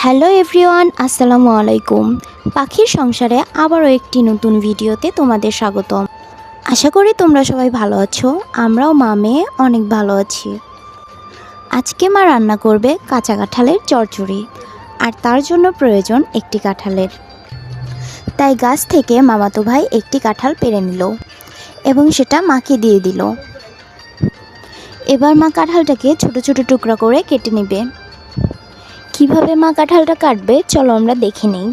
Hello everyone, আসসালামু আলাইকুম। পাখির সংসারে আবারও একটি নতুন ভিডিওতে তোমাদের স্বাগতম। আশা করি তোমরা সবাই ভালো আছো। আমরাও মা মেয়ে অনেক ভালো আছি। আজকে মা রান্না করবে কাঁচা কাঁঠালের চচ্চড়ি, আর তার জন্য প্রয়োজন একটি কাঁঠালের। তাই গাছ থেকে মামাতো ভাই একটি কাঁঠাল পেড়ে নিল এবং সেটা মাকে দিয়ে দিল। এবার মা কাঁঠালটাকে ছোট ছোট টুকরা করে কেটে নেবে। কিভাবে মা কাঁঠালটা কাটবে চলো আমরা দেখে নিই।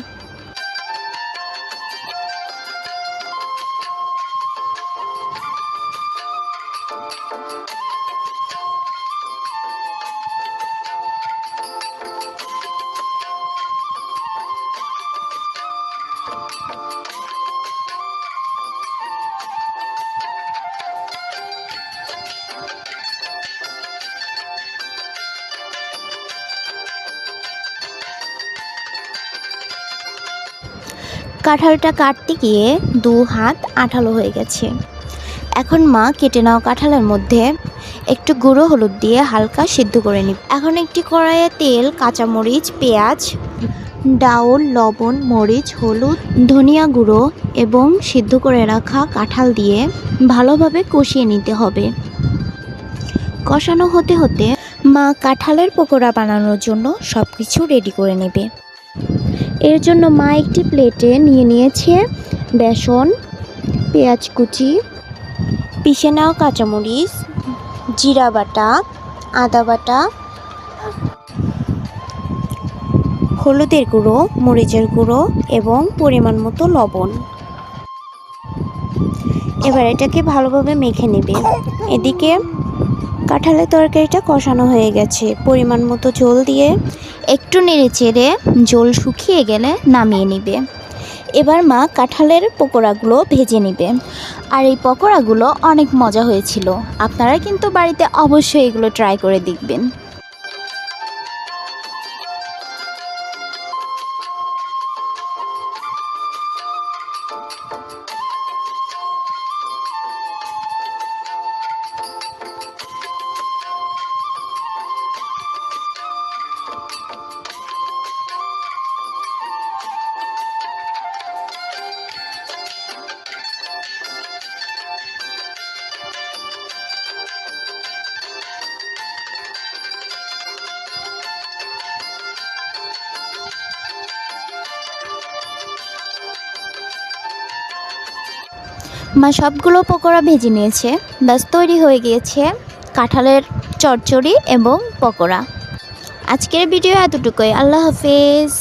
কাঁঠালটা কাটতে গিয়ে 2 হাত আঠালো হয়ে গেছে। এখন মা কেটে নেওয়া কাঁঠালের মধ্যে একটু গুঁড়ো হলুদ দিয়ে হালকা সিদ্ধ করে নিব। এখন একটি কড়াইয়ে তেল, কাঁচামরিচ, পেঁয়াজ, ডাউল, লবণ, মরিচ, হলুদ, ধনিয়া গুঁড়ো এবং সিদ্ধ করে রাখা কাঁঠাল দিয়ে ভালোভাবে কষিয়ে নিতে হবে। কষানো হতে হতে মা কাঁঠালের পকোড়া বানানোর জন্য সব কিছু রেডি করে নেবে। এর জন্য মা একটি প্লেটে নিয়ে নিয়েছে বেসন, পেঁয়াজ কুচি, পিষে নেওয়া কাঁচামরিচ, জিরা বাটা, আদা বাটা, হলুদের গুঁড়ো, মরিচের গুঁড়ো এবং পরিমাণ মতো লবণ। এবার এটাকে ভালোভাবে মেখে নেবে। এদিকে কাঁঠালের তরকারিটা কষানো হয়ে গেছে। পরিমাণ মতো ঝোল দিয়ে একটু নেড়ে চেড়ে ঝোল শুকিয়ে গেলে নামিয়ে নেবে। এবার মা কাঁঠালের পকোড়াগুলো ভেজে নেবে। আর এই পকোড়াগুলো অনেক মজা হয়েছিল। আপনারা কিন্তু বাড়িতে অবশ্যই এগুলো ট্রাই করে দেখবেন। মা সবগুলো পকোড়া ভেজে নিয়েছে। ব্যাস তৈরি হয়ে গিয়েছে কাঁঠালের চচ্চড়ি এবং পকোড়া। আজকের ভিডিও এতটুকুই। আল্লাহ হাফেজ।